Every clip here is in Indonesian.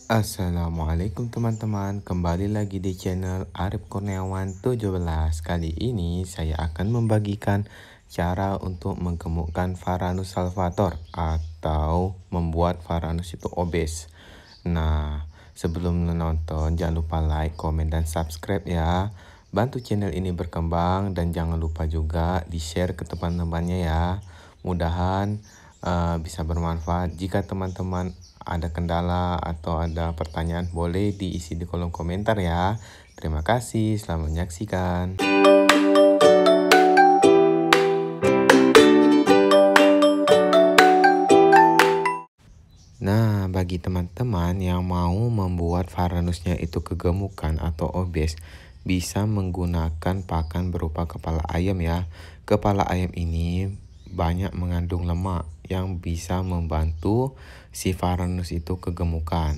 Assalamualaikum teman-teman, kembali lagi di channel Arif Kurniawan 17. Kali ini saya akan membagikan cara untuk menggemukkan Varanus salvator atau membuat Varanus itu obes. Nah, sebelum menonton jangan lupa like, komen, dan subscribe ya. Bantu channel ini berkembang dan jangan lupa juga di-share ke teman-temannya ya. Mudahan bisa bermanfaat. Jika teman-teman ada kendala atau ada pertanyaan boleh diisi di kolom komentar ya. Terima kasih, selamat menyaksikan. Nah, bagi teman-teman yang mau membuat Varanusnya itu kegemukan atau obes, bisa menggunakan pakan berupa kepala ayam ya. Kepala ayam ini banyak mengandung lemak yang bisa membantu si Varanus itu kegemukan.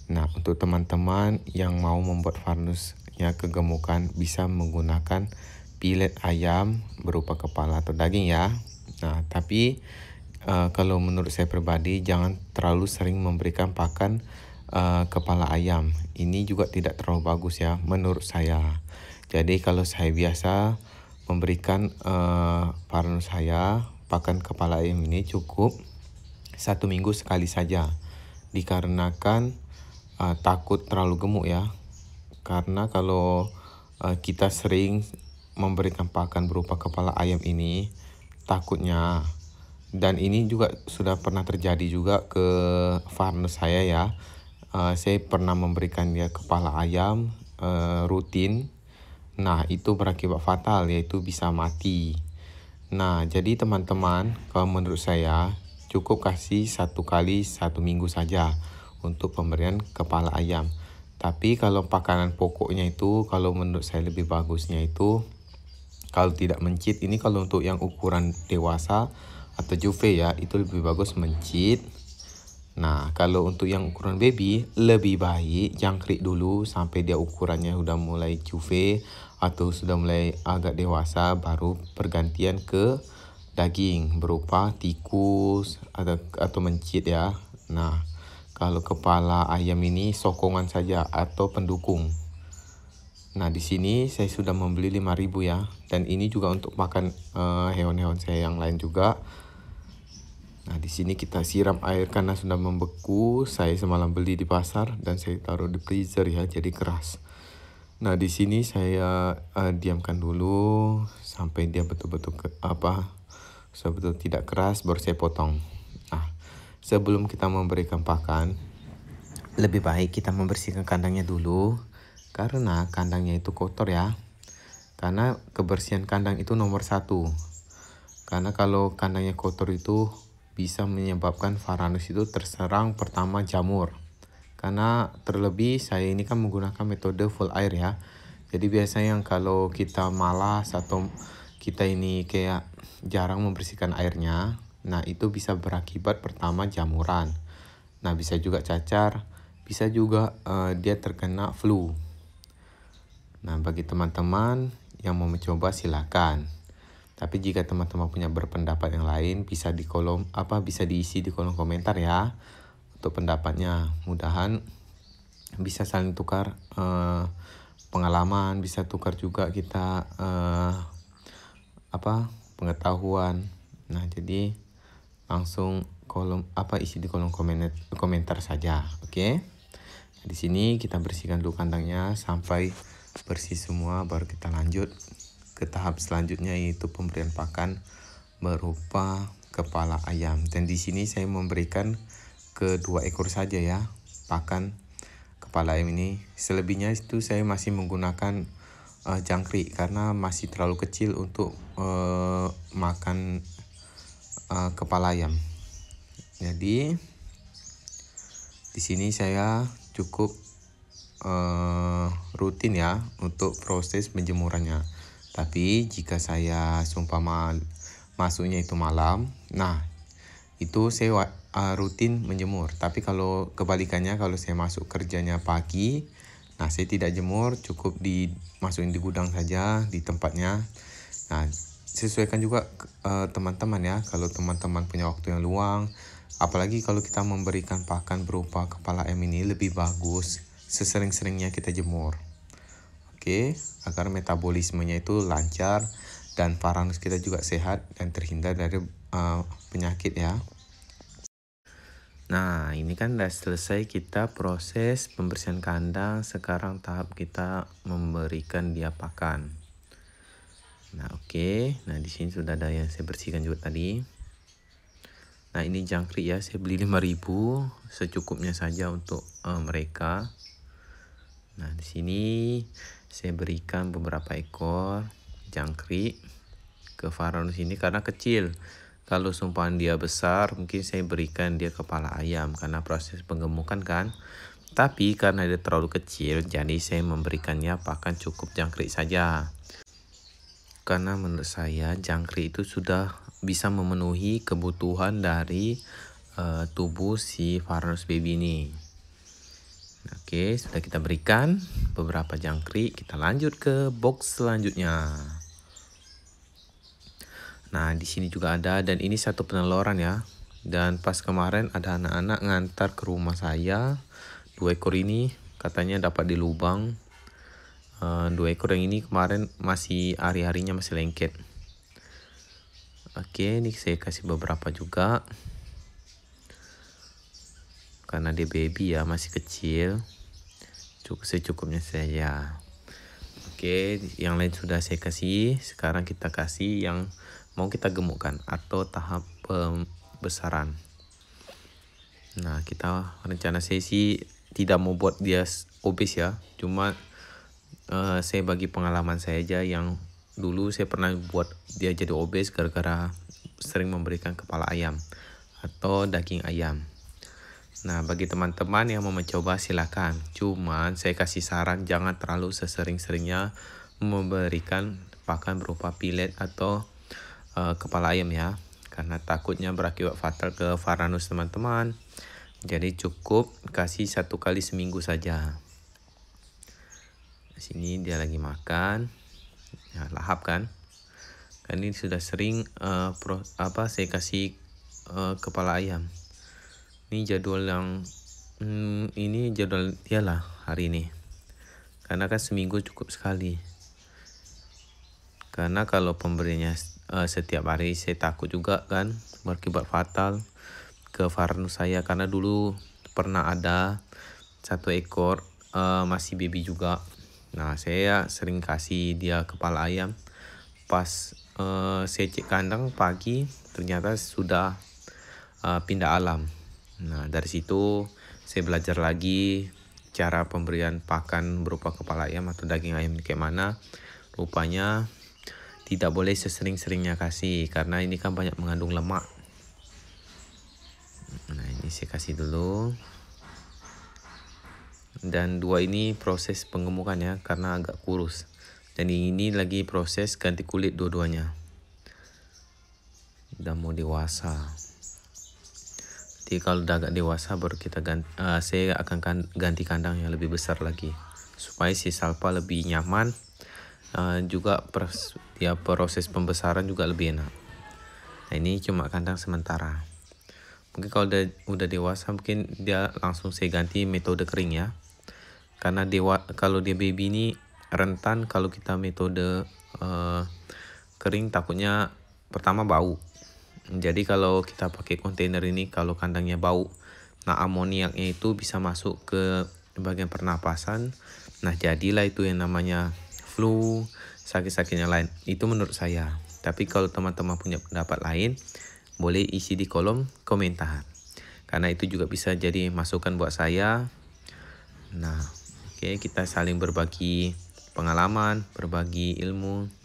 Nah, untuk teman-teman yang mau membuat Varanusnya kegemukan bisa menggunakan pilet ayam berupa kepala atau daging ya. Nah, tapi kalau menurut saya pribadi jangan terlalu sering memberikan pakan kepala ayam. Ini juga tidak terlalu bagus ya menurut saya. Jadi kalau saya biasa memberikan Varanus saya pakan kepala ayam ini cukup 1 minggu sekali saja. Dikarenakan takut terlalu gemuk ya. Karena kalau kita sering memberikan pakan berupa kepala ayam ini, takutnya, dan ini juga sudah pernah terjadi juga ke Varanus saya ya. Saya pernah memberikan dia kepala ayam rutin. Nah, itu berakibat fatal, yaitu bisa mati. Nah, jadi teman-teman, kalau menurut saya cukup kasih 1 kali 1 minggu saja untuk pemberian kepala ayam. Tapi kalau pakanan pokoknya itu, kalau menurut saya lebih bagusnya itu, kalau tidak mencit, ini kalau untuk yang ukuran dewasa atau juve ya, itu lebih bagus mencit. Nah, kalau untuk yang ukuran baby, lebih baik jangkrik dulu sampai dia ukurannya udah mulai juve atau sudah mulai agak dewasa, baru pergantian ke daging berupa tikus atau mencit ya. Nah, kalau kepala ayam ini sokongan saja atau pendukung. Nah, di sini saya sudah membeli 5.000 ya, dan ini juga untuk makan hewan-hewan saya yang lain juga. Nah, di sini kita siram air karena sudah membeku. Saya semalam beli di pasar dan saya taruh di freezer ya, jadi keras. Nah, di sini saya diamkan dulu sampai dia betul-betul betul tidak keras, baru saya potong. Nah, sebelum kita memberikan pakan, lebih baik kita membersihkan kandangnya dulu, karena kandangnya itu kotor ya. Karena kebersihan kandang itu nomor 1. Karena kalau kandangnya kotor itu bisa menyebabkan Varanus itu terserang pertama jamur. Karena terlebih saya ini kan menggunakan metode full air ya. Jadi biasanya yang kalau kita malas atau kita ini kayak jarang membersihkan airnya, nah itu bisa berakibat pertama jamuran. Nah, bisa juga cacar, bisa juga dia terkena flu. Nah, bagi teman-teman yang mau mencoba silakan. Tapi jika teman-teman punya berpendapat yang lain, bisa diisi di kolom komentar ya untuk pendapatnya. Mudahan bisa saling tukar pengalaman, bisa tukar juga kita pengetahuan. Nah, jadi langsung isi di kolom komentar saja, oke? Di sini kita bersihkan dulu kandangnya sampai bersih semua, baru kita lanjut ke tahap selanjutnya, yaitu pemberian pakan berupa kepala ayam. Dan di sini saya memberikan ke 2 ekor saja ya pakan kepala ayam ini. Selebihnya itu saya masih menggunakan jangkrik karena masih terlalu kecil untuk makan kepala ayam. Jadi di sini saya cukup rutin ya untuk proses penjemurannya. Tapi jika saya seumpama masuknya itu malam, nah itu saya rutin menjemur. Tapi kalau kebalikannya, kalau saya masuk kerjanya pagi, nah saya tidak jemur, cukup dimasukin di gudang saja di tempatnya. Nah, sesuaikan juga teman-teman ya. Kalau teman-teman punya waktu yang luang Apalagi kalau kita memberikan pakan berupa kepala ayam ini lebih bagus sesering-seringnya kita jemur. Oke, agar metabolismenya itu lancar dan Varanus kita juga sehat dan terhindar dari penyakit ya. Nah, ini kan udah selesai kita proses pembersihan kandang. Sekarang tahap kita memberikan dia pakan. Nah, oke. Nah, di sini sudah ada yang saya bersihkan juga tadi. Nah, ini jangkrik ya. Saya beli 5.000 secukupnya saja untuk mereka. Nah, di sini saya berikan beberapa ekor jangkrik ke Varanus ini karena kecil. Kalau sumpahan dia besar, mungkin saya berikan dia kepala ayam karena proses penggemukan kan. Tapi karena dia terlalu kecil, jadi saya memberikannya pakan cukup jangkrik saja. Karena menurut saya jangkrik itu sudah bisa memenuhi kebutuhan dari tubuh si Varanus baby ini. Oke, sudah kita berikan beberapa jangkrik. Kita lanjut ke box selanjutnya. Nah, di sini juga ada, dan ini satu peneloran ya. Dan pas kemarin ada anak-anak ngantar ke rumah saya 2 ekor ini, katanya dapat di lubang. 2 ekor yang ini kemarin masih hari-harinya masih lengket. Oke, ini saya kasih beberapa juga. Karena dia baby ya, masih kecil. Secukupnya saja. Oke, yang lain sudah saya kasih. Sekarang kita kasih yang mau kita gemukkan atau tahap pembesaran. Nah, kita rencana saya sih tidak mau buat dia obes ya. Cuma saya bagi pengalaman saya aja yang dulu saya pernah buat dia jadi obes gara-gara sering memberikan kepala ayam atau daging ayam. Nah, bagi teman-teman yang mau mencoba silakan. Cuman saya kasih saran jangan terlalu sesering-seringnya memberikan pakan berupa pilet atau kepala ayam ya. Karena takutnya berakibat fatal ke Varanus teman-teman. Jadi cukup kasih 1 kali seminggu saja. Di sini dia lagi makan. Ya, lahap kan. Kan ini sudah sering saya kasih kepala ayam. Ini jadwal yang ini jadwal dia lah hari ini. Karena kan seminggu cukup sekali. Karena kalau pemberiannya setiap hari saya takut juga kan berakibat fatal ke Varanus saya, karena dulu pernah ada 1 ekor masih baby juga. Nah, saya sering kasih dia kepala ayam. Pas saya cek kandang pagi ternyata sudah pindah alam. Nah, dari situ saya belajar lagi cara pemberian pakan berupa kepala ayam atau daging ayam kayak mana. Rupanya tidak boleh sesering-seringnya kasih karena ini kan banyak mengandung lemak. Nah, ini saya kasih dulu. Dan 2 ini proses penggemukan ya karena agak kurus. Dan ini lagi proses ganti kulit dua-duanya. Udah mau dewasa. Jadi kalau udah agak dewasa baru kita saya akan ganti kandang yang lebih besar lagi supaya si Salpa lebih nyaman. Juga proses pembesaran juga lebih enak. Nah, ini cuma kandang sementara. Mungkin kalau udah dewasa mungkin dia langsung saya ganti metode kering ya. Karena kalau dia baby ini rentan kalau kita metode kering takutnya pertama bau. Jadi kalau kita pakai kontainer ini kalau kandangnya bau, nah amoniaknya itu bisa masuk ke bagian pernapasan. Nah, jadilah itu yang namanya flu, sakit-sakit yang lain. Itu menurut saya. Tapi kalau teman-teman punya pendapat lain, boleh isi di kolom komentar. Karena itu juga bisa jadi masukan buat saya. Nah, oke, kita saling berbagi pengalaman, berbagi ilmu.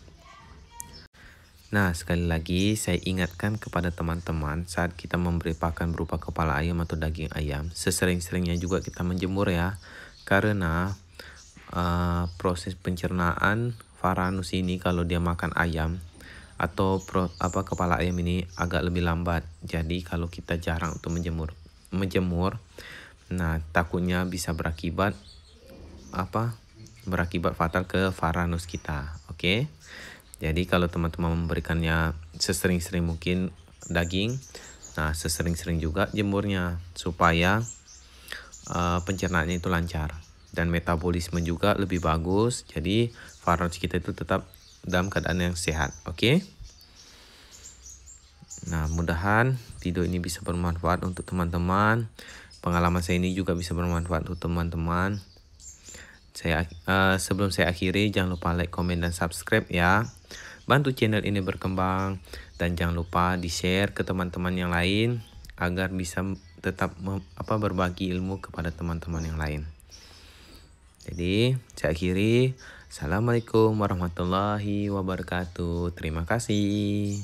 Nah, sekali lagi saya ingatkan kepada teman-teman saat kita memberi pakan berupa kepala ayam atau daging ayam, sesering-seringnya juga kita menjemur ya. Karena proses pencernaan Varanus ini kalau dia makan ayam atau kepala ayam ini agak lebih lambat. Jadi kalau kita jarang untuk menjemur, nah takutnya bisa berakibat fatal ke Varanus kita. Oke. Jadi kalau teman-teman memberikannya sesering-sering mungkin daging, Nah, sesering-sering juga jemurnya supaya pencernaannya itu lancar dan metabolisme juga lebih bagus. Jadi Varanus kita itu tetap dalam keadaan yang sehat. Oke. Nah, mudahan video ini bisa bermanfaat untuk teman-teman. Pengalaman saya ini juga bisa bermanfaat untuk teman-teman. Sebelum saya akhiri, jangan lupa like, komen, dan subscribe ya. Bantu channel ini berkembang dan jangan lupa di-share ke teman-teman yang lain agar bisa tetap berbagi ilmu kepada teman-teman yang lain. Jadi, saya akhiri. Assalamualaikum warahmatullahi wabarakatuh. Terima kasih.